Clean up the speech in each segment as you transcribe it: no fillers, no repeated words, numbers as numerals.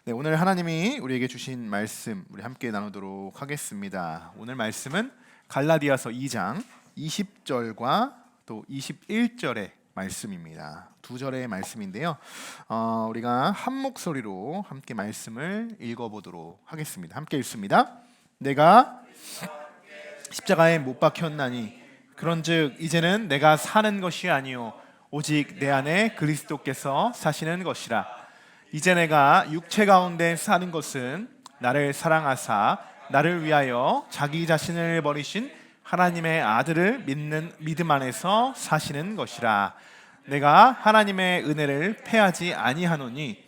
네, 오늘 하나님이 우리에게 주신 말씀 우리 함께 나누도록 하겠습니다. 오늘 말씀은 갈라디아서 2장 20절과 또 21절의 말씀입니다. 두 절의 말씀인데요. 우리가 한 목소리로 함께 말씀을 읽어보도록 하겠습니다. 함께 읽습니다. 내가 십자가에 못 박혔나니 그런즉 이제는 내가 사는 것이 아니요 오직 내 안에 그리스도께서 사시는 것이라. 이제 내가 육체 가운데 사는 것은 나를 사랑하사 나를 위하여 자기 자신을 버리신 하나님의 아들을 믿는 믿음 안에서 사시는 것이라. 내가 하나님의 은혜를 패하지 아니하노니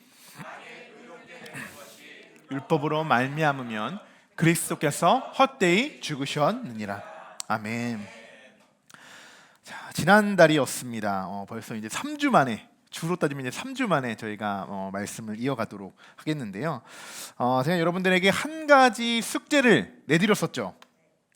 율법으로 말미암으면 그리스도께서 헛되이 죽으셨느니라. 아멘. 자, 지난달이었습니다. 벌써 이제 3주 만에, 주로 따지면 이제 3주 만에 저희가 말씀을 이어가도록 하겠는데요. 제가 여러분들에게 한 가지 숙제를 내드렸었죠.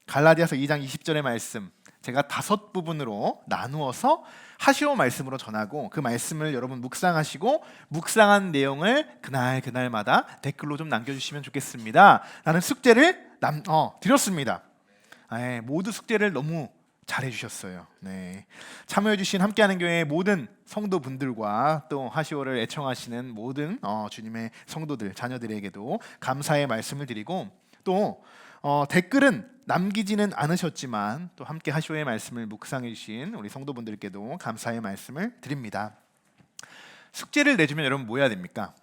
갈라디아서 2장 20절의 말씀 제가 5부분으로 나누어서 하시오 말씀으로 전하고 그 말씀을 여러분 묵상하시고 묵상한 내용을 그날마다 댓글로 좀 남겨주시면 좋겠습니다 라는 숙제를 드렸습니다. 모두 숙제를 너무 잘해주셨어요. 네. 참여해주신 함께하는 교회의 모든 성도분들과 또 하시오를 애청하시는 모든 주님의 성도들, 자녀들에게도 감사의 말씀을 드리고 또 댓글은 남기지는 않으셨지만 또 함께 하시오의 말씀을 묵상해주신 우리 성도분들께도 감사의 말씀을 드립니다. 숙제를 내주면 여러분 뭐 해야 됩니까?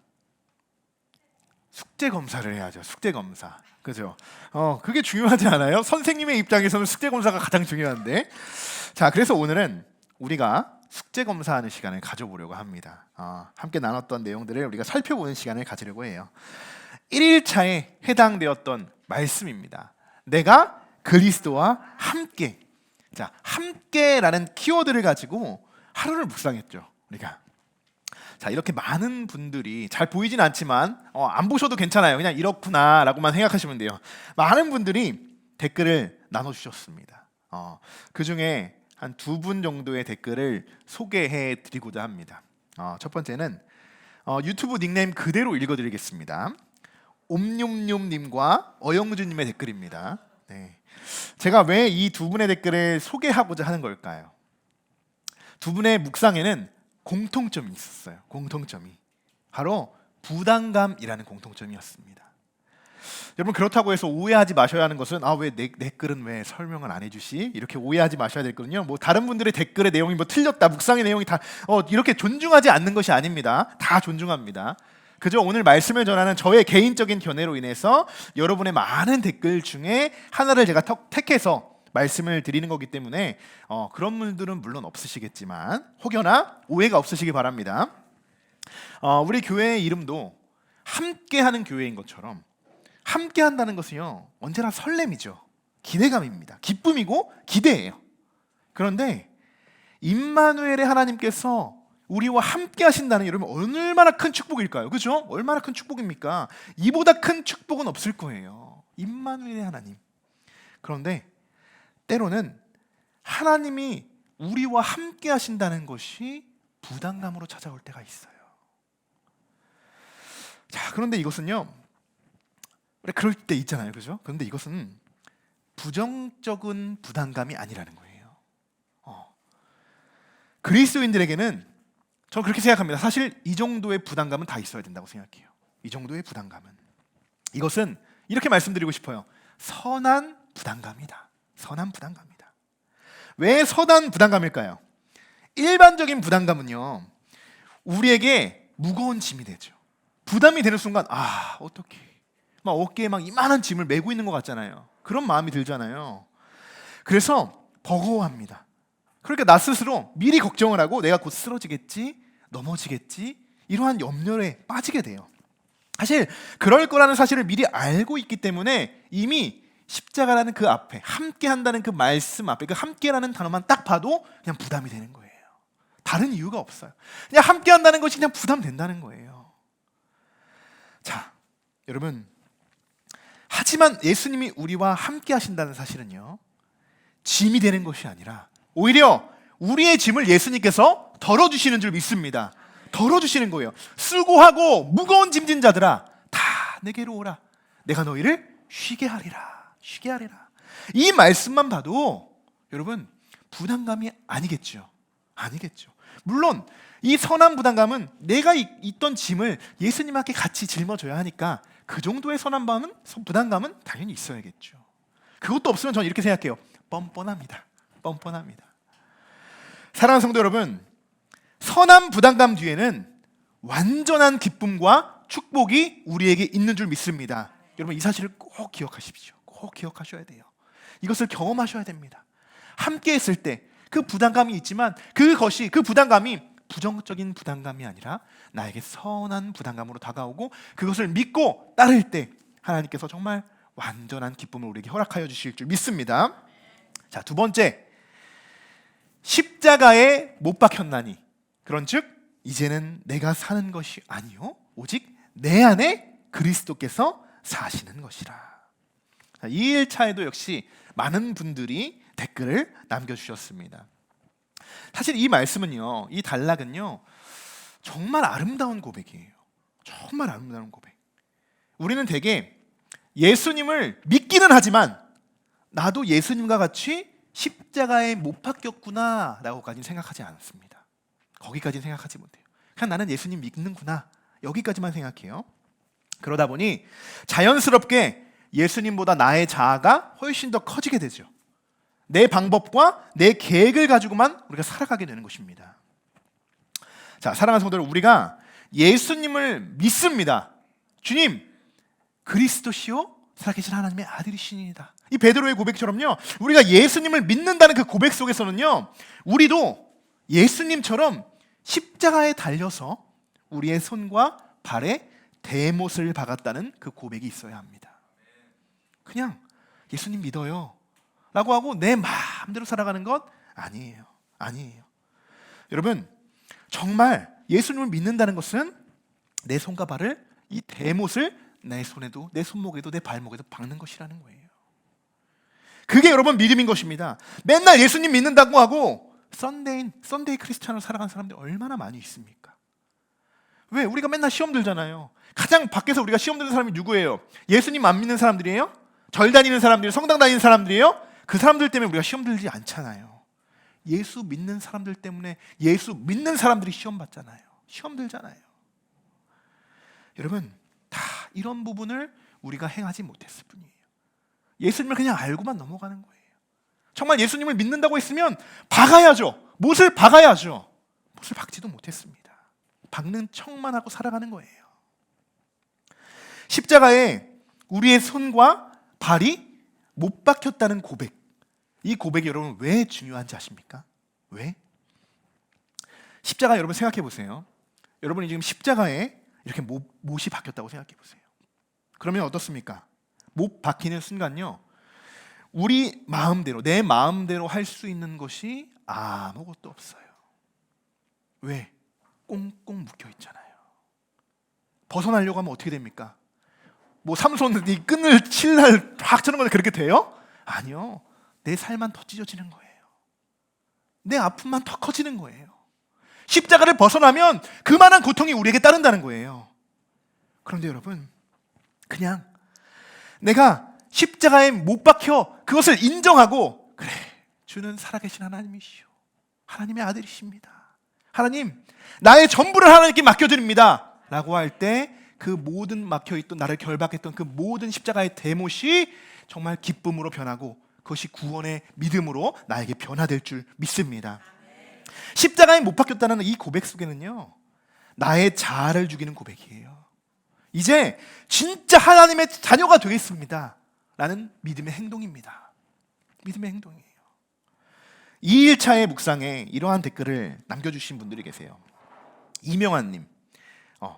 숙제 검사를 해야죠. 숙제 검사. 그죠? 그게 중요하지 않아요? 선생님의 입장에서는 숙제 검사가 가장 중요한데. 자, 그래서 오늘은 우리가 숙제 검사하는 시간을 가져보려고 합니다. 함께 나눴던 내용들을 우리가 살펴보는 시간을 가지려고 해요. 1일차에 해당되었던 말씀입니다. 내가 그리스도와 함께. 자, 함께라는 키워드를 가지고 하루를 묵상했죠. 우리가. 자, 이렇게 많은 분들이 잘 보이진 않지만 안 보셔도 괜찮아요. 그냥 이렇구나 라고만 생각하시면 돼요. 많은 분들이 댓글을 나눠주셨습니다. 그 중에 한 2분 정도의 댓글을 소개해 드리고자 합니다. 첫 번째는 유튜브 닉네임 그대로 읽어드리겠습니다. 옴뇸뇸님과 어영주님의 댓글입니다. 네. 제가 왜 이 2분의 댓글을 소개하고자 하는 걸까요? 2분의 묵상에는 공통점이 있었어요. 공통점이 바로 부담감이라는 공통점이었습니다. 여러분, 그렇다고 해서 오해하지 마셔야 하는 것은 왜 내 글은 왜 설명을 안 해주시? 이렇게 오해하지 마셔야 되거든요. 뭐 다른 분들의 댓글의 내용이 뭐 틀렸다, 묵상의 내용이 다 이렇게 존중하지 않는 것이 아닙니다. 다 존중합니다. 그저 오늘 말씀을 전하는 저의 개인적인 견해로 인해서 여러분의 많은 댓글 중에 하나를 제가 택해서 말씀을 드리는 거기 때문에 그런 분들은 물론 없으시겠지만 혹여나 오해가 없으시기 바랍니다. 우리 교회의 이름도 함께하는 교회인 것처럼 함께한다는 것은요 언제나 설렘이죠. 기대감입니다. 기쁨이고 기대예요. 그런데 임마누엘의 하나님께서 우리와 함께 하신다는 여러분 얼마나 큰 축복일까요? 그죠? 얼마나 큰 축복입니까? 이보다 큰 축복은 없을 거예요. 임마누엘의 하나님. 그런데 때로는 하나님이 우리와 함께 하신다는 것이 부담감으로 찾아올 때가 있어요. 자, 그런데 이것은요 그럴 때 있잖아요. 그죠? 그런데 이것은 부정적인 부담감이 아니라는 거예요. 그리스도인들에게는 저는 그렇게 생각합니다. 사실 이 정도의 부담감은 다 있어야 된다고 생각해요. 이 정도의 부담감은. 이것은 이렇게 말씀드리고 싶어요. 선한 부담감이다. 선한 부담감이다. 왜 선한 부담감일까요? 일반적인 부담감은요 우리에게 무거운 짐이 되죠. 부담이 되는 순간 어떡해 막 어깨에 막 이만한 짐을 메고 있는 것 같잖아요. 그런 마음이 들잖아요. 그래서 버거워합니다. 그러니까 나 스스로 미리 걱정을 하고 내가 곧 쓰러지겠지, 넘어지겠지 이러한 염려에 빠지게 돼요. 사실 그럴 거라는 사실을 미리 알고 있기 때문에 이미 십자가라는 그 앞에 함께한다는 그 말씀 앞에 그 함께라는 단어만 딱 봐도 그냥 부담이 되는 거예요. 다른 이유가 없어요. 그냥 함께한다는 것이 그냥 부담된다는 거예요. 자, 여러분, 하지만 예수님이 우리와 함께 하신다는 사실은요 짐이 되는 것이 아니라 오히려 우리의 짐을 예수님께서 덜어주시는 줄 믿습니다. 덜어주시는 거예요. 수고하고 무거운 짐진 자들아 다 내게로 오라. 내가 너희를 쉬게 하리라. 쉬게 하리라. 이 말씀만 봐도 여러분 부담감이 아니겠죠. 아니겠죠. 물론 이 선한 부담감은 내가 있던 짐을 예수님께 같이 짊어져야 하니까 그 정도의 선한 부담감은 당연히 있어야겠죠. 그것도 없으면 저는 이렇게 생각해요. 뻔뻔합니다. 뻔뻔합니다. 사랑하는 성도 여러분, 선한 부담감 뒤에는 완전한 기쁨과 축복이 우리에게 있는 줄 믿습니다. 여러분 이 사실을 꼭 기억하십시오. 꼭 기억하셔야 돼요. 이것을 경험하셔야 됩니다. 함께 했을 때 그 부담감이 있지만 그 부담감이 부정적인 부담감이 아니라 나에게 선한 부담감으로 다가오고 그것을 믿고 따를 때 하나님께서 정말 완전한 기쁨을 우리에게 허락하여 주실 줄 믿습니다. 자, 두 번째, 십자가에 못 박혔나니 그런즉 이제는 내가 사는 것이 아니요 오직 내 안에 그리스도께서 사시는 것이라. 자, 이 1차에도 역시 많은 분들이 댓글을 남겨주셨습니다. 사실 이 말씀은요, 이 단락은요 정말 아름다운 고백이에요. 정말 아름다운 고백. 우리는 대개 예수님을 믿기는 하지만 나도 예수님과 같이 십자가에 못 박혔구나 라고까지는 생각하지 않습니다. 거기까지는 생각하지 못해요. 그냥 나는 예수님 믿는구나 여기까지만 생각해요. 그러다 보니 자연스럽게 예수님보다 나의 자아가 훨씬 더 커지게 되죠. 내 방법과 내 계획을 가지고만 우리가 살아가게 되는 것입니다. 자, 사랑하는 성도들, 우리가 예수님을 믿습니다. 주님, 그리스도시요 살아계신 하나님의 아들이시니이다. 이 베드로의 고백처럼요, 우리가 예수님을 믿는다는 그 고백 속에서는요, 우리도 예수님처럼 십자가에 달려서 우리의 손과 발에 대못을 박았다는 그 고백이 있어야 합니다. 그냥 예수님 믿어요 라고 하고 내 마음대로 살아가는 것 아니에요. 아니에요. 여러분, 정말 예수님을 믿는다는 것은 내 손과 발을, 이 대못을 내 손에도, 내 손목에도, 내 발목에도 박는 것이라는 거예요. 그게 여러분 믿음인 것입니다. 맨날 예수님 믿는다고 하고 썬데이 크리스찬으로 살아가는 사람들이 얼마나 많이 있습니까? 왜? 우리가 맨날 시험 들잖아요. 가장 밖에서 우리가 시험 드는 사람이 누구예요? 예수님 안 믿는 사람들이에요? 절 다니는 사람들이에요? 성당 다니는 사람들이에요? 그 사람들 때문에 우리가 시험 들지 않잖아요. 예수 믿는 사람들 때문에 예수 믿는 사람들이 시험 받잖아요. 시험 들잖아요. 여러분, 다 이런 부분을 우리가 행하지 못했을 뿐이에요. 예수님을 그냥 알고만 넘어가는 거예요. 정말 예수님을 믿는다고 했으면 박아야죠. 못을 박아야죠. 못을 박지도 못했습니다. 박는 척만 하고 살아가는 거예요. 십자가에 우리의 손과 발이 못 박혔다는 고백, 이 고백이 여러분 왜 중요한지 아십니까? 왜? 십자가 여러분 생각해 보세요. 여러분이 지금 십자가에 이렇게 못이 박혔다고 생각해 보세요. 그러면 어떻습니까? 못 박히는 순간요, 우리 마음대로, 내 마음대로 할 수 있는 것이 아무것도 없어요. 왜? 꽁꽁 묶여 있잖아요. 벗어나려고 하면 어떻게 됩니까? 뭐 삼손 이 끈을 칠날 팍 쳐는 건 그렇게 돼요? 아니요. 내 살만 더 찢어지는 거예요. 내 아픔만 더 커지는 거예요. 십자가를 벗어나면 그만한 고통이 우리에게 따른다는 거예요. 그런데 여러분, 그냥 내가 십자가에 못 박혀 그것을 인정하고, 그래, 주는 살아계신 하나님이시오, 하나님의 아들이십니다, 하나님 나의 전부를 하나님께 맡겨드립니다 라고 할 때 그 모든 막혀있던, 나를 결박했던 그 모든 십자가의 대못이 정말 기쁨으로 변하고 그것이 구원의 믿음으로 나에게 변화될 줄 믿습니다. 십자가에 못 박혔다는 이 고백 속에는요, 나의 자아를 죽이는 고백이에요. 이제 진짜 하나님의 자녀가 되겠습니다 라는 믿음의 행동입니다. 믿음의 행동이에요. 2일차의 묵상에 이러한 댓글을 남겨주신 분들이 계세요. 이명환님,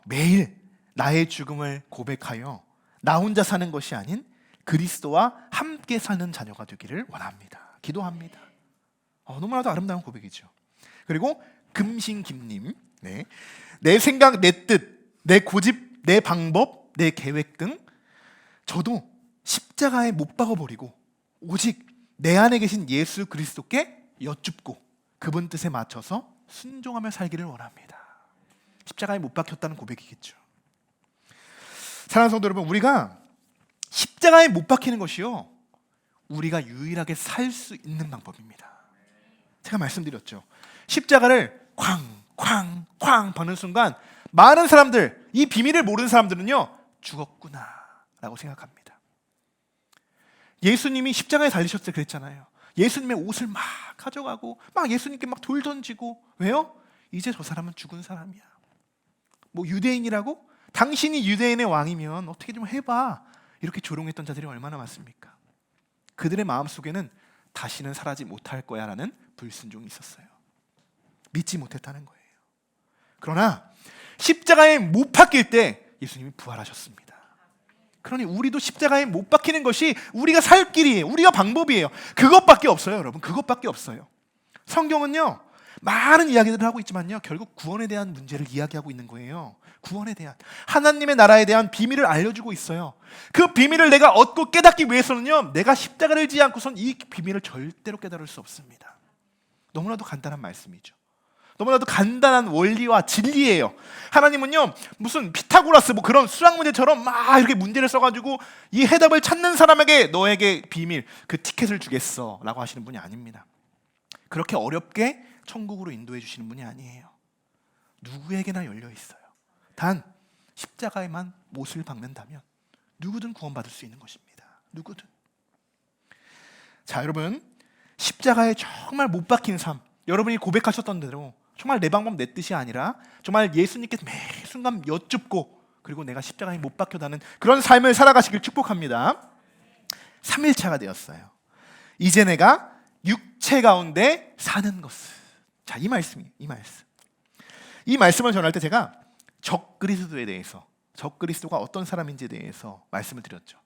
매일 나의 죽음을 고백하여 나 혼자 사는 것이 아닌 그리스도와 함께 사는 자녀가 되기를 원합니다. 기도합니다. 너무나도 아름다운 고백이죠. 그리고 금신김님, 네, 내 생각, 내 뜻, 내 고집, 내 방법, 내 계획 등 저도 십자가에 못 박아버리고 오직 내 안에 계신 예수 그리스도께 여쭙고 그분 뜻에 맞춰서 순종하며 살기를 원합니다. 십자가에 못 박혔다는 고백이겠죠. 사랑하는 성도 여러분, 우리가 십자가에 못 박히는 것이요, 우리가 유일하게 살 수 있는 방법입니다. 제가 말씀드렸죠. 십자가를 쾅 박는 순간 많은 사람들, 이 비밀을 모르는 사람들은요, 죽었구나 라고 생각합니다. 예수님이 십자가에 달리셨을 때 그랬잖아요. 예수님의 옷을 막 가져가고 막 예수님께 막 돌 던지고. 왜요? 이제 저 사람은 죽은 사람이야. 뭐 유대인이라고? 당신이 유대인의 왕이면 어떻게 좀 해봐. 이렇게 조롱했던 자들이 얼마나 많습니까? 그들의 마음속에는 다시는 살아지 못할 거야 라는 불순종이 있었어요. 믿지 못했다는 거예요. 그러나 십자가에 못 박힐 때 예수님이 부활하셨습니다. 그러니 우리도 십자가에 못 박히는 것이 우리가 살 길이에요. 우리가 방법이에요. 그것밖에 없어요, 여러분. 그것밖에 없어요. 성경은요, 많은 이야기들을 하고 있지만요, 결국 구원에 대한 문제를 이야기하고 있는 거예요. 구원에 대한, 하나님의 나라에 대한 비밀을 알려주고 있어요. 그 비밀을 내가 얻고 깨닫기 위해서는요, 내가 십자가를 지지 않고선 이 비밀을 절대로 깨달을 수 없습니다. 너무나도 간단한 말씀이죠. 너무나도 간단한 원리와 진리예요. 하나님은요, 무슨 피타고라스 뭐 그런 수학 문제처럼 막 이렇게 문제를 써가지고 이 해답을 찾는 사람에게 너에게 비밀, 그 티켓을 주겠어 라고 하시는 분이 아닙니다. 그렇게 어렵게 천국으로 인도해 주시는 분이 아니에요. 누구에게나 열려 있어요. 단 십자가에만 못을 박는다면 누구든 구원받을 수 있는 것입니다. 누구든. 자, 여러분, 십자가에 정말 못 박힌 삶, 여러분이 고백하셨던 대로 정말 내 방법 내 뜻이 아니라 정말 예수님께 매 순간 여쭙고, 그리고 내가 십자가에 못 박혀다는 그런 삶을 살아가시길 축복합니다. 3일차가 되었어요. 이제 내가 육체 가운데 사는 것을. 자, 이 말씀이에요. 이 말씀을 전할 때 제가 적그리스도에 대해서, 적그리스도가 어떤 사람인지에 대해서 말씀을 드렸죠.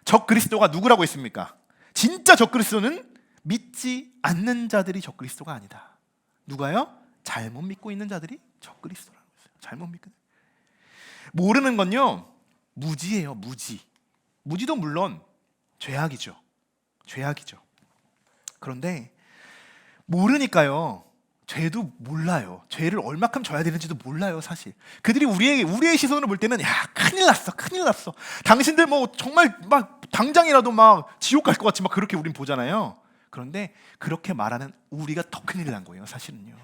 적그리스도가 누구라고 했습니까? 진짜 적그리스도는 믿지 않는 자들이 적그리스도가 아니다. 누가요? 잘못 믿고 있는 자들이 적그리스도라고 했어요. 잘못 믿고. 모르는 건요, 무지예요. 무지도 물론 죄악이죠. 그런데 모르니까요, 죄도 몰라요. 죄를 얼마큼 져야 되는지도 몰라요, 사실. 그들이 우리의 시선으로 볼 때는, 야, 큰일 났어. 당신들 뭐 정말 막 당장이라도 막 지옥 갈 것 같이 막 그렇게 우린 보잖아요. 그런데 그렇게 말하는 우리가 더 큰일 난 거예요, 사실은요.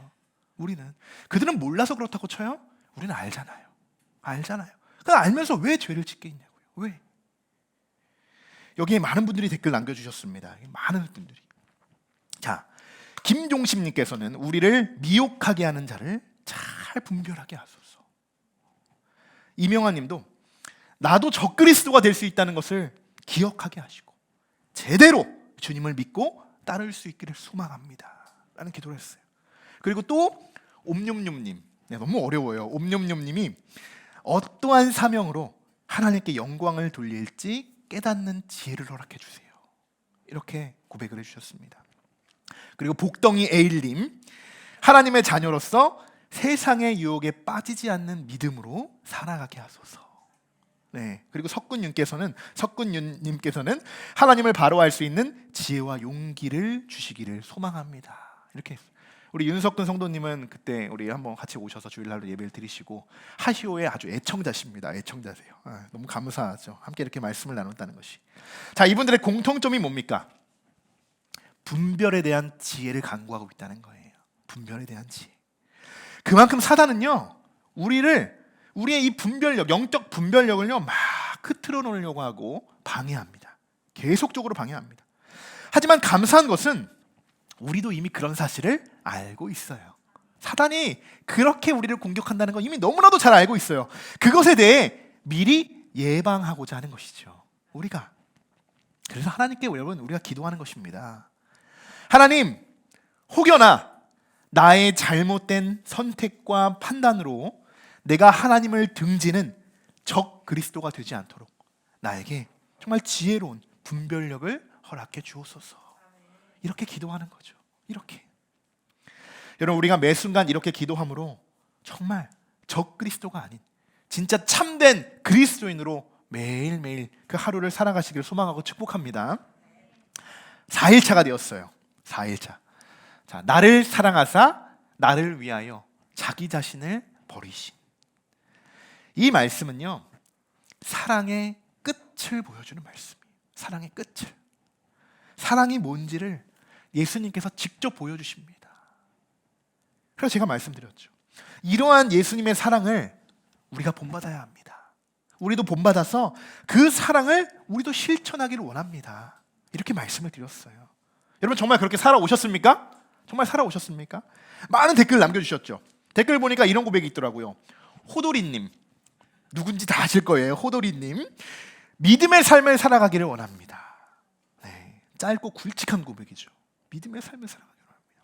우리는, 그들은 몰라서 그렇다고 쳐요? 우리는 알잖아요. 그러니까 알면서 왜 죄를 짓게 있냐고요. 왜? 여기에 많은 분들이 댓글 남겨주셨습니다. 많은 분들이. 자, 김종심님께서는 우리를 미혹하게 하는 자를 잘 분별하게 하소서. 이명환님도 나도 적그리스도가 될 수 있다는 것을 기억하게 하시고 제대로 주님을 믿고 따를 수 있기를 소망합니다 라는 기도를 했어요. 그리고 또 옴뇸뇸님, 너무 어려워요. 옴뇸뇸님이 어떠한 사명으로 하나님께 영광을 돌릴지 깨닫는 지혜를 허락해 주세요, 이렇게 고백을 해주셨습니다. 그리고 복덩이 에일님, 하나님의 자녀로서 세상의 유혹에 빠지지 않는 믿음으로 살아가게 하소서. 네, 그리고 석군님께서는 하나님을 바로할 수 있는 지혜와 용기를 주시기를 소망합니다, 이렇게 했어요. 우리 윤석근 성도님은 그때 우리 한번 같이 오셔서 주일날로 예배를 드리시고 하시오의 아주 애청자십니다. 애청자세요. 너무 감사하죠. 함께 이렇게 말씀을 나눴다는 것이. 자, 이분들의 공통점이 뭡니까? 분별에 대한 지혜를 강구하고 있다는 거예요. 분별에 대한 지혜. 그만큼 사단은요, 우리의 이 분별력, 영적 분별력을요, 막 흐트러 놓으려고 하고 방해합니다. 계속적으로 방해합니다. 하지만 감사한 것은 우리도 이미 그런 사실을 알고 있어요. 사단이 그렇게 우리를 공격한다는 거 이미 너무나도 잘 알고 있어요. 그것에 대해 미리 예방하고자 하는 것이죠, 우리가. 그래서 하나님께 여러분, 우리가 기도하는 것입니다. 하나님, 혹여나 나의 잘못된 선택과 판단으로 내가 하나님을 등지는 적 그리스도가 되지 않도록 나에게 정말 지혜로운 분별력을 허락해 주옵소서, 이렇게 기도하는 거죠. 이렇게. 여러분, 우리가 매 순간 이렇게 기도함으로 정말 적 그리스도가 아닌 진짜 참된 그리스도인으로 매일매일 그 하루를 살아가시기를 소망하고 축복합니다. 4일차가 되었어요. 4일차. 자, 나를 사랑하사 나를 위하여 자기 자신을 버리신. 이 말씀은요, 사랑의 끝을 보여주는 말씀이에요. 사랑의 끝을. 사랑이 뭔지를 예수님께서 직접 보여주십니다. 그래서 제가 말씀드렸죠. 이러한 예수님의 사랑을 우리가 본받아야 합니다. 우리도 본받아서 그 사랑을 우리도 실천하기를 원합니다. 이렇게 말씀을 드렸어요. 여러분 정말 그렇게 살아오셨습니까? 정말 살아오셨습니까? 많은 댓글 남겨주셨죠. 댓글 보니까 이런 고백이 있더라고요. 호돌이님, 누군지 다 아실 거예요. 호돌이님, 믿음의 삶을 살아가기를 원합니다. 네, 짧고 굵직한 고백이죠. 믿음의 삶을 살아가기를 원합니다.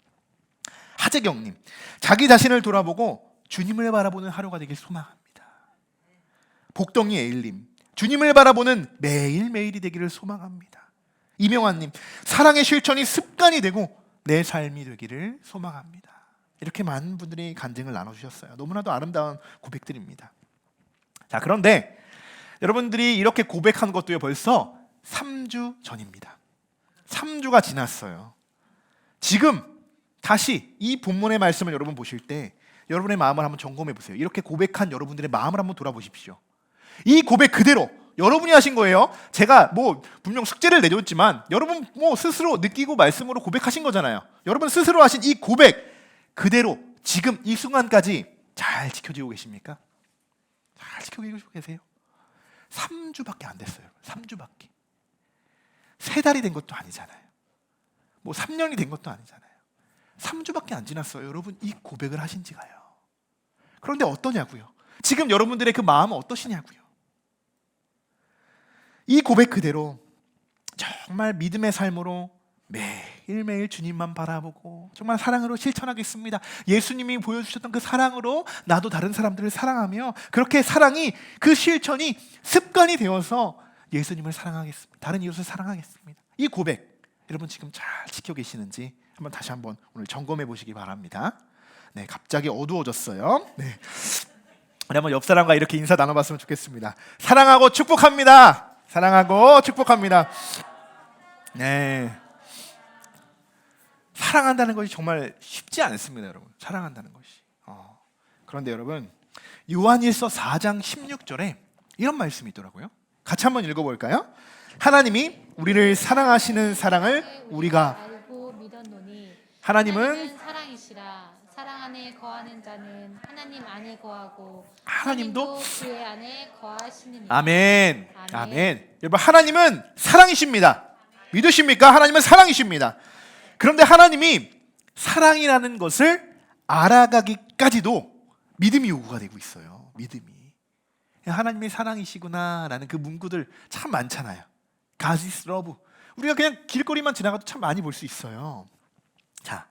하재경님, 자기 자신을 돌아보고 주님을 바라보는 하루가 되길 소망합니다. 복덩이 에일님, 주님을 바라보는 매일매일이 되기를 소망합니다. 이명환님, 사랑의 실천이 습관이 되고 내 삶이 되기를 소망합니다. 이렇게 많은 분들이 간증을 나눠주셨어요. 너무나도 아름다운 고백들입니다. 자, 그런데 여러분들이 이렇게 고백한 것도요, 벌써 3주 전입니다. 3주가 지났어요. 지금 다시 이 본문의 말씀을 여러분 보실 때 여러분의 마음을 한번 점검해 보세요. 이렇게 고백한 여러분들의 마음을 한번 돌아보십시오. 이 고백 그대로 여러분이 하신 거예요. 제가 분명 숙제를 내줬지만 여러분 스스로 느끼고 말씀으로 고백하신 거잖아요. 여러분 스스로 하신 이 고백 그대로 지금 이 순간까지 잘 지켜지고 계십니까? 잘 지켜지고 계세요? 3주밖에 안 됐어요. 3주밖에. 3달이 된 것도 아니잖아요. 3년이 된 것도 아니잖아요. 3주밖에 안 지났어요. 여러분 이 고백을 하신 지가요. 그런데 어떠냐고요? 지금 여러분들의 그 마음은 어떠시냐고요? 이 고백 그대로 정말 믿음의 삶으로 매일매일 주님만 바라보고 정말 사랑으로 실천하겠습니다. 예수님이 보여주셨던 그 사랑으로 나도 다른 사람들을 사랑하며 그렇게 사랑이 그 실천이 습관이 되어서 예수님을 사랑하겠습니다. 다른 이웃을 사랑하겠습니다. 이 고백 여러분 지금 잘 지켜 계시는지 다시 한번 오늘 점검해 보시기 바랍니다. 네, 갑자기 어두워졌어요. 네. 우리 한번 옆 사람과 이렇게 인사 나눠봤으면 좋겠습니다. 사랑하고 축복합니다. 사랑하고 축복합니다. 네. 사랑한다는 것이 정말 쉽지 않습니다, 여러분. 사랑한다는 것이. 그런데 여러분, 요한일서 4장 16절에 이런 말씀이 있더라고요. 같이 한번 읽어볼까요? 하나님이 우리를 사랑하시는 사랑을 우리가 알고 믿었노니 하나님은 사랑이시라. 사랑 안에 거하는 자는 하나님 안에 거하고 하나님도 그의 안에 거하시느니라. 아멘. 아멘. 여러분 하나님은 사랑이십니다. 믿으십니까? 하나님은 사랑이십니다. 그런데 하나님이 사랑이라는 것을 알아가기까지도 믿음이 요구가 되고 있어요. 믿음이. 하나님이 사랑이시구나라는 그 문구들 참 많잖아요. God is love. 우리가 그냥 길거리만 지나가도 참 많이 볼 수 있어요. 자,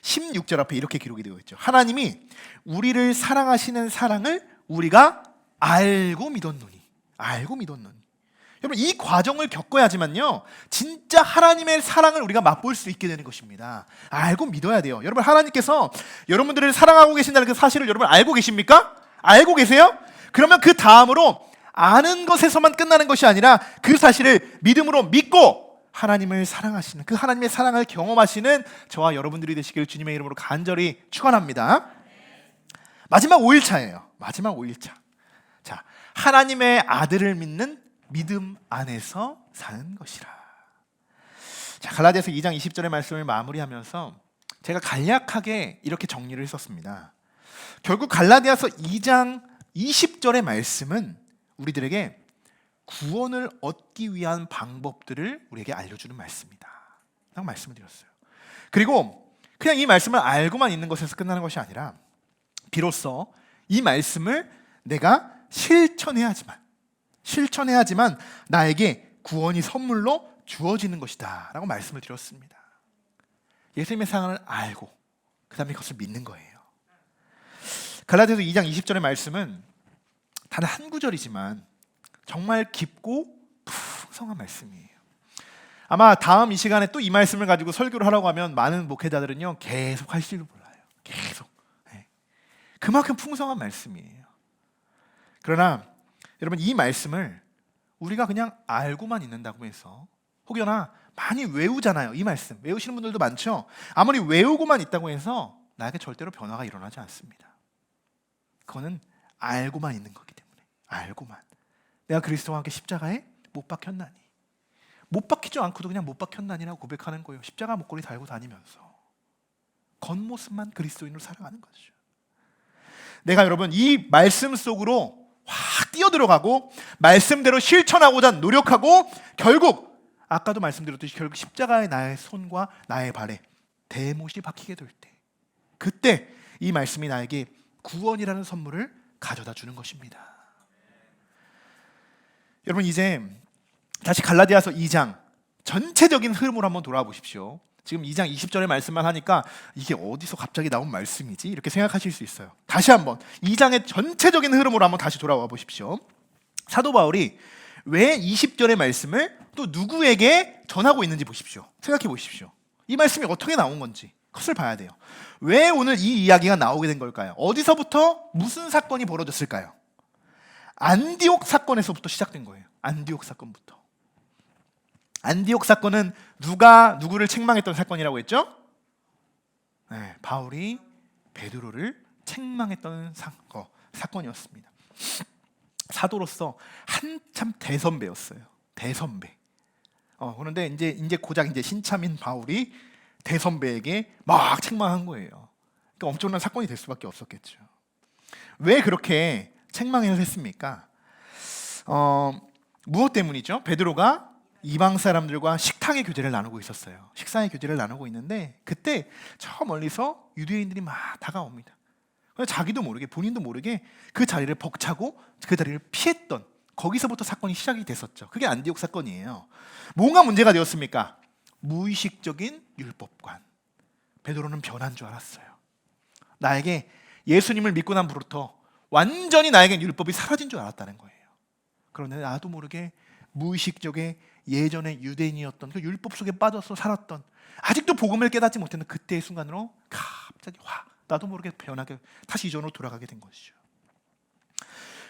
16절 앞에 이렇게 기록이 되어 있죠. 하나님이 우리를 사랑하시는 사랑을 우리가 알고 믿었노니. 알고 믿었노니. 여러분 이 과정을 겪어야지만요 진짜 하나님의 사랑을 우리가 맛볼 수 있게 되는 것입니다. 알고 믿어야 돼요. 여러분 하나님께서 여러분들을 사랑하고 계신다는 그 사실을 여러분 알고 계십니까? 알고 계세요? 그러면 그 다음으로 아는 것에서만 끝나는 것이 아니라 그 사실을 믿음으로 믿고 하나님을 사랑하시는 그 하나님의 사랑을 경험하시는 저와 여러분들이 되시길 주님의 이름으로 간절히 축원합니다. 마지막 5일차예요. 마지막 5일차. 자, 하나님의 아들을 믿는 믿음 안에서 사는 것이라. 자, 갈라디아서 2장 20절의 말씀을 마무리하면서 제가 간략하게 이렇게 정리를 했었습니다. 결국 갈라디아서 2장 20절의 말씀은 우리들에게 구원을 얻기 위한 방법들을 우리에게 알려주는 말씀이다 라고 말씀을 드렸어요. 그리고 그냥 이 말씀을 알고만 있는 것에서 끝나는 것이 아니라 비로소 이 말씀을 내가 실천해야지만 나에게 구원이 선물로 주어지는 것이다 라고 말씀을 드렸습니다. 예수님의 사랑을 알고 그 다음에 그것을 믿는 거예요. 갈라디아서 2장 20절의 말씀은 단 한 구절이지만 정말 깊고 풍성한 말씀이에요. 아마 다음 이 시간에 또 이 말씀을 가지고 설교를 하라고 하면 많은 목회자들은요 계속 할지도 몰라요. 계속. 네. 그만큼 풍성한 말씀이에요. 그러나 여러분 이 말씀을 우리가 그냥 알고만 있는다고 해서 혹여나 많이 외우잖아요. 이 말씀 외우시는 분들도 많죠. 아무리 외우고만 있다고 해서 나에게 절대로 변화가 일어나지 않습니다. 그거는 알고만 있는 거기 때문에 알고만 내가 그리스도와 함께 십자가에 못 박혔나니. 못 박히지 않고도 그냥 못 박혔나니라고 고백하는 거예요. 십자가 목걸이 달고 다니면서 겉모습만 그리스도인으로 살아가는 거죠. 내가 여러분 이 말씀 속으로 확 뛰어들어가고 말씀대로 실천하고자 노력하고 결국 아까도 말씀드렸듯이 결국 십자가에 나의 손과 나의 발에 대못이 박히게 될 때, 그때 이 말씀이 나에게 구원이라는 선물을 가져다 주는 것입니다. 여러분 이제 다시 갈라디아서 2장 전체적인 흐름으로 한번 돌아보십시오. 지금 2장 20절의 말씀만 하니까 이게 어디서 갑자기 나온 말씀이지? 이렇게 생각하실 수 있어요. 다시 한번 2장의 전체적인 흐름으로 한번 다시 돌아와 보십시오. 사도 바울이 왜 20절의 말씀을 또 누구에게 전하고 있는지 보십시오. 생각해 보십시오. 이 말씀이 어떻게 나온 건지 그것을 봐야 돼요. 왜 오늘 이 이야기가 나오게 된 걸까요? 어디서부터 무슨 사건이 벌어졌을까요? 안디옥 사건에서부터 시작된 거예요. 안디옥 사건부터. 안디옥 사건은 누가 누구를 책망했던 사건이라고 했죠? 네, 바울이 베드로를 책망했던 사건이었습니다. 사도로서 한참 대선배였어요. 대선배. 그런데 이제 고작 이제 신참인 바울이 대선배에게 막 책망한 거예요. 그러니까 엄청난 사건이 될 수밖에 없었겠죠. 왜 그렇게 책망을 했습니까? 무엇 때문이죠? 베드로가 이방 사람들과 식탁의 교제를 나누고 있었어요. 식사의 교제를 나누고 있는데 그때 저 멀리서 유대인들이 막 다가옵니다. 자기도 모르게 본인도 모르게 그 자리를 벅차고 그 자리를 피했던, 거기서부터 사건이 시작이 됐었죠. 그게 안디옥 사건이에요. 뭔가 문제가 되었습니까? 무의식적인 율법관. 베드로는 변한 줄 알았어요. 나에게 예수님을 믿고 난 후부터 완전히 나에겐 율법이 사라진 줄 알았다는 거예요. 그런데 나도 모르게 무의식적인 예전의 유대인이었던 그 율법 속에 빠져서 살았던, 아직도 복음을 깨닫지 못했는 그때의 순간으로 갑자기 나도 모르게 변하게 다시 이전으로 돌아가게 된 것이죠.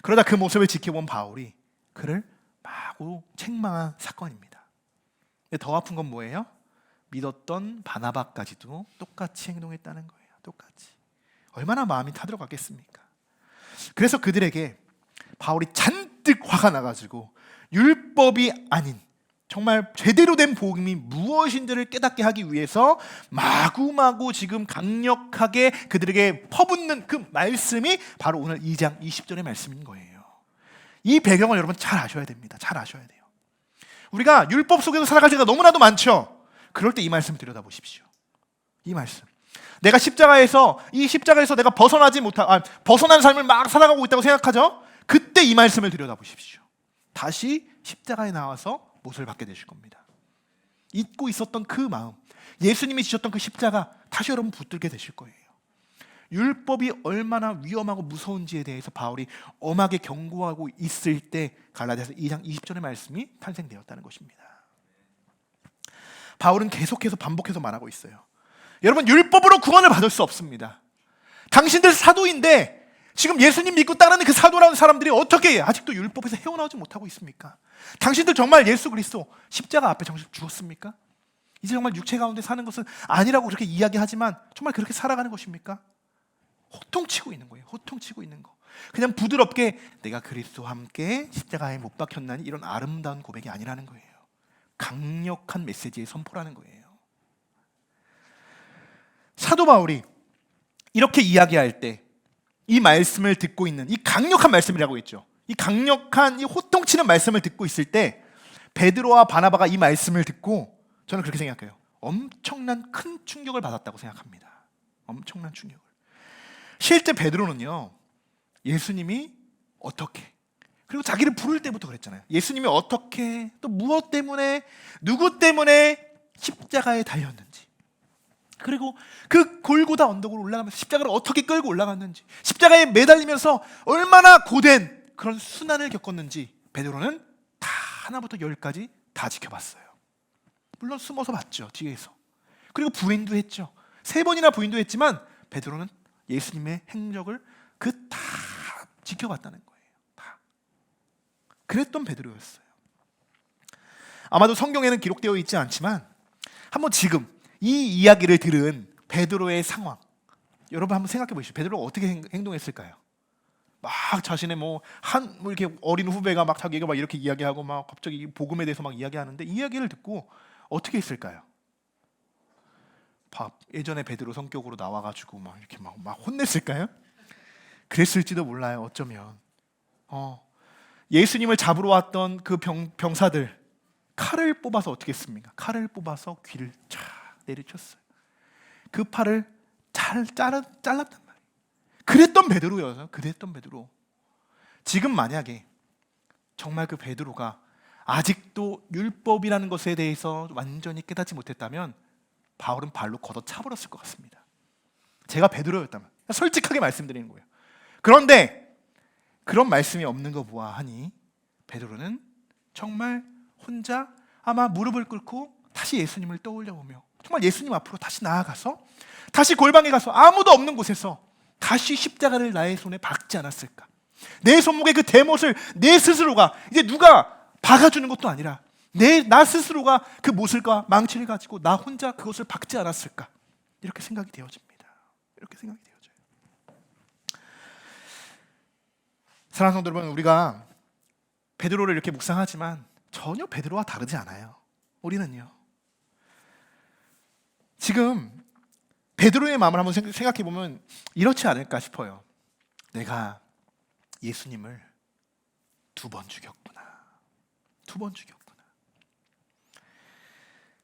그러다 그 모습을 지켜본 바울이 그를 마구 책망한 사건입니다. 근데 더 아픈 건 뭐예요? 믿었던 바나바까지도 똑같이 행동했다는 거예요. 똑같이. 얼마나 마음이 타들어갔겠습니까? 그래서 그들에게 바울이 잔뜩 화가 나가지고 율법이 아닌 정말 제대로 된 복음이 무엇인지를 깨닫게 하기 위해서 마구마구 지금 강력하게 그들에게 퍼붓는 그 말씀이 바로 오늘 2장 20절의 말씀인 거예요. 이 배경을 여러분 잘 아셔야 됩니다. 잘 아셔야 돼요. 우리가 율법 속에서 살아갈 때가 너무나도 많죠. 그럴 때 이 말씀을 들여다보십시오. 이 말씀. 내가 이 십자가에서 내가 벗어난 삶을 막 살아가고 있다고 생각하죠? 그때 이 말씀을 들여다보십시오. 다시 십자가에 나와서 못을 받게 되실 겁니다. 잊고 있었던 그 마음, 예수님이 지셨던 그 십자가 다시 여러분 붙들게 되실 거예요. 율법이 얼마나 위험하고 무서운지에 대해서 바울이 엄하게 경고하고 있을 때 갈라디아서 2장 20절의 말씀이 탄생되었다는 것입니다. 바울은 계속해서 반복해서 말하고 있어요. 여러분, 율법으로 구원을 받을 수 없습니다. 당신들 사도인데 지금 예수님 믿고 따르는 그 사도라는 사람들이 어떻게 아직도 율법에서 헤어나오지 못하고 있습니까? 당신들 정말 예수 그리스도 십자가 앞에 정식 죽었습니까? 이제 정말 육체 가운데 사는 것은 아니라고 그렇게 이야기하지만 정말 그렇게 살아가는 것입니까? 호통치고 있는 거예요. 호통치고 있는 거. 그냥 부드럽게 내가 그리스도와 함께 십자가에 못 박혔나니 이런 아름다운 고백이 아니라는 거예요. 강력한 메시지의 선포라는 거예요. 사도 바울이 이렇게 이야기할 때 이 말씀을 듣고 있는, 이 강력한 말씀이라고 했죠. 이 강력한 이 호통치는 말씀을 듣고 있을 때 베드로와 바나바가 이 말씀을 듣고 저는 그렇게 생각해요. 엄청난 큰 충격을 받았다고 생각합니다. 엄청난 충격을. 실제 베드로는요, 예수님이 어떻게, 그리고 자기를 부를 때부터 그랬잖아요. 예수님이 어떻게, 또 무엇 때문에, 누구 때문에 십자가에 달렸는지, 그리고 그 골고다 언덕으로 올라가면서 십자가를 어떻게 끌고 올라갔는지, 십자가에 매달리면서 얼마나 고된 그런 순환을 겪었는지 베드로는 다 하나부터 열까지 다 지켜봤어요. 물론 숨어서 봤죠, 뒤에서. 그리고 부인도 했죠. 3번이나 부인도 했지만 베드로는 예수님의 행적을 다 지켜봤다는 거예요. 다. 그랬던 베드로였어요. 아마도 성경에는 기록되어 있지 않지만 한번 지금 이 이야기를 들은 베드로의 상황, 여러분 한번 생각해 보시죠. 베드로가 어떻게 행동했을까요? 막 자신의 뭐 이렇게 어린 후배가 막 자기가 막 이렇게 이야기하고 막 갑자기 복음에 대해서 막 이야기하는데 이 이야기를 듣고 어떻게 했을까요? 예전에 베드로 성격으로 나와가지고 막 이렇게 막 혼냈을까요? 그랬을지도 몰라요. 어쩌면 예수님을 잡으러 왔던 그 병사들 칼을 뽑아서 어떻게 했습니까? 칼을 뽑아서 귀를 쫙 내리쳤어요. 그 팔을 잘 잘랐단 말이에요. 그랬던 베드로여서 그랬던 베드로. 지금 만약에 정말 그 베드로가 아직도 율법이라는 것에 대해서 완전히 깨닫지 못했다면 바울은 발로 걷어차버렸을 것 같습니다. 제가 베드로였다면 솔직하게 말씀드리는 거예요. 그런데 그런 말씀이 없는 거 보아하니 베드로는 정말 혼자 아마 무릎을 꿇고 다시 예수님을 떠올려보며 정말 예수님 앞으로 다시 나아가서 다시 골방에 가서 아무도 없는 곳에서 다시 십자가를 나의 손에 박지 않았을까? 내 손목에 그 대못을 내 스스로가 이제 누가 박아주는 것도 아니라 나 스스로가 그 못을과 망치를 가지고 나 혼자 그것을 박지 않았을까? 이렇게 생각이 되어집니다. 이렇게 생각이 되어져요. 사랑하는 성도 여러분, 우리가 베드로를 이렇게 묵상하지만 전혀 베드로와 다르지 않아요. 우리는요. 지금 베드로의 마음을 한번 생각해 보면 이렇지 않을까 싶어요. 내가 예수님을 2번 죽였구나. 2번 죽였구나.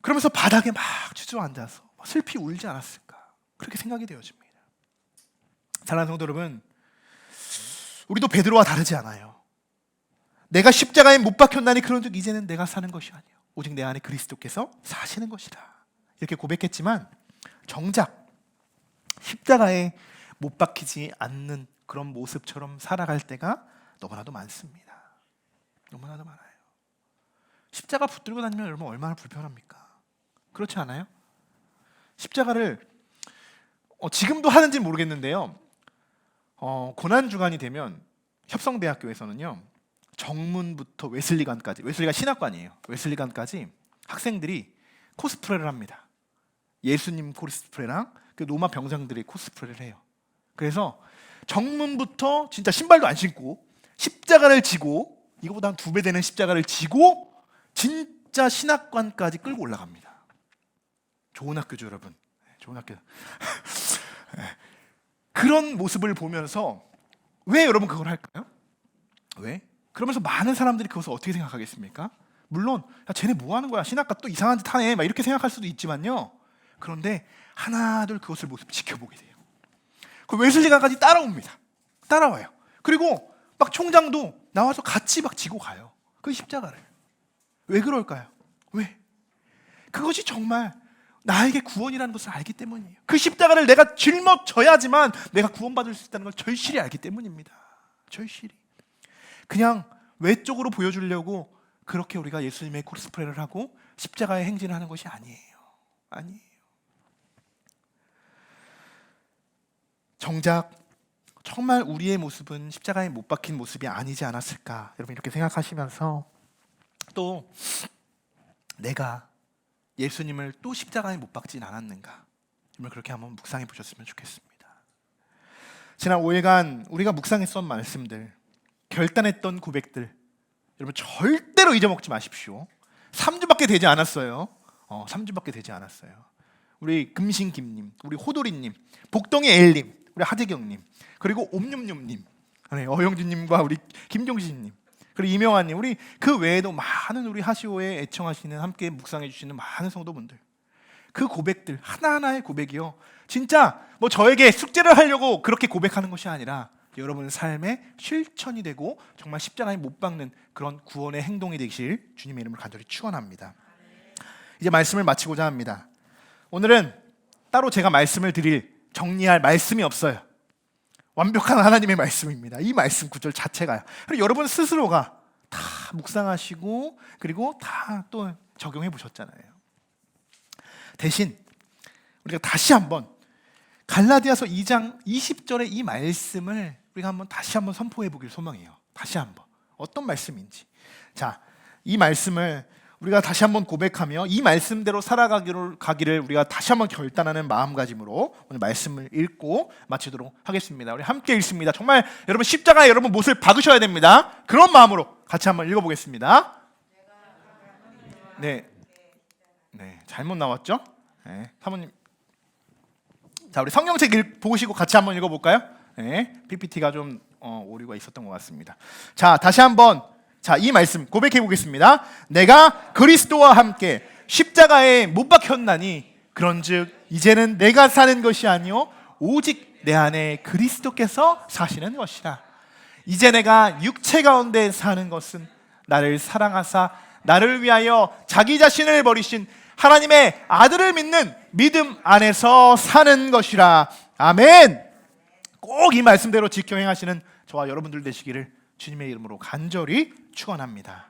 그러면서 바닥에 막 주저앉아서 슬피 울지 않았을까? 그렇게 생각이 되어집니다. 사랑하는 성도 여러분, 우리도 베드로와 다르지 않아요. 내가 십자가에 못 박혔나니 그런즉 이제는 내가 사는 것이 아니요 오직 내 안에 그리스도께서 사시는 것이다. 이렇게 고백했지만 정작 십자가에 못 박히지 않는 그런 모습처럼 살아갈 때가 너무나도 많습니다. 너무나도 많아요. 십자가 붙들고 다니면 여러분 얼마나 불편합니까? 그렇지 않아요? 십자가를 지금도 하는지 모르겠는데요. 고난주간이 되면 협성대학교에서는요, 정문부터 웨슬리관까지, 웨슬리가 신학관이에요. 웨슬리관까지 학생들이 코스프레를 합니다. 예수님 코스프레랑 그 로마 병장들이 코스프레를 해요. 그래서 정문부터 진짜 신발도 안 신고 십자가를 지고, 이거보다 한 2배 되는 십자가를 지고 진짜 신학관까지 끌고 올라갑니다. 좋은 학교죠, 여러분. 좋은 학교. 그런 모습을 보면서 왜 여러분 그걸 할까요? 왜? 그러면서 많은 사람들이 그것을 어떻게 생각하겠습니까? 물론 야, 쟤네 뭐 하는 거야? 신학과 또 이상한 짓 하네. 막 이렇게 생각할 수도 있지만요. 그런데 하나둘 그것을 모습 지켜보게 돼요. 그 웨슬리가까지 따라옵니다. 따라와요. 그리고 막 총장도 나와서 같이 막 지고 가요. 그 십자가를. 왜 그럴까요? 왜? 그것이 정말 나에게 구원이라는 것을 알기 때문이에요. 그 십자가를 내가 짊어져야지만 내가 구원받을 수 있다는 걸 절실히 알기 때문입니다. 절실히. 그냥 외적으로 보여주려고 그렇게 우리가 예수님의 코스프레를 하고 십자가의 행진을 하는 것이 아니에요. 아니에요. 정작 정말 우리의 모습은 십자가에 못 박힌 모습이 아니지 않았을까? 여러분 이렇게 생각하시면서 또 내가 예수님을 또 십자가에 못 박진 않았는가? 정말 그렇게 한번 묵상해 보셨으면 좋겠습니다. 지난 5일간 우리가 묵상했던 말씀들, 결단했던 고백들, 여러분 절대로 잊어먹지 마십시오. 3주밖에 되지 않았어요. 3주밖에 되지 않았어요. 우리 금신김님, 우리 호돌이님, 복동의 엘님, 우리 하재경님, 그리고 옴뇸뇸님, 어영준님과 우리 김종신님, 그리고 이명환님, 우리 그 외에도 많은 우리 하시오에 애청하시는, 함께 묵상해 주시는 많은 성도분들, 그 고백들 하나하나의 고백이요, 진짜 뭐 저에게 숙제를 하려고 그렇게 고백하는 것이 아니라 여러분 삶의 실천이 되고 정말 십자가에 못 박는 그런 구원의 행동이 되실 주님의 이름을 간절히 축원합니다. 이제 말씀을 마치고자 합니다. 오늘은 따로 제가 말씀을 정리할 말씀이 없어요. 완벽한 하나님의 말씀입니다. 이 말씀 구절 자체가요. 그리고 여러분 스스로가 다 묵상하시고 그리고 다 또 적용해 보셨잖아요. 대신 우리가 다시 한번 갈라디아서 2장 20절의 이 말씀을 우리가 다시 한번 선포해 보길 소망해요. 다시 한번 어떤 말씀인지. 자, 이 말씀을 우리가 다시 한번 고백하며 이 말씀대로 살아가기를 우리가 다시 한번 결단하는 마음가짐으로 오늘 말씀을 읽고 마치도록 하겠습니다. 우리 함께 읽습니다. 정말 여러분 십자가에 여러분 못을 박으셔야 됩니다. 그런 마음으로 같이 한번 읽어보겠습니다. 네, 잘못 나왔죠? 네, 사모님. 자, 우리 성경책 보시고 같이 한번 읽어볼까요? 네, PPT가 좀 오류가 있었던 것 같습니다. 자, 다시 한번 이 말씀 고백해 보겠습니다. 내가 그리스도와 함께 십자가에 못 박혔나니 그런즉 이제는 내가 사는 것이 아니요 오직 내 안에 그리스도께서 사시는 것이라. 이제 내가 육체 가운데 사는 것은 나를 사랑하사 나를 위하여 자기 자신을 버리신 하나님의 아들을 믿는 믿음 안에서 사는 것이라. 아멘. 꼭 이 말씀대로 지켜 행하시는 저와 여러분들 되시기를 주님의 이름으로 간절히 축원합니다.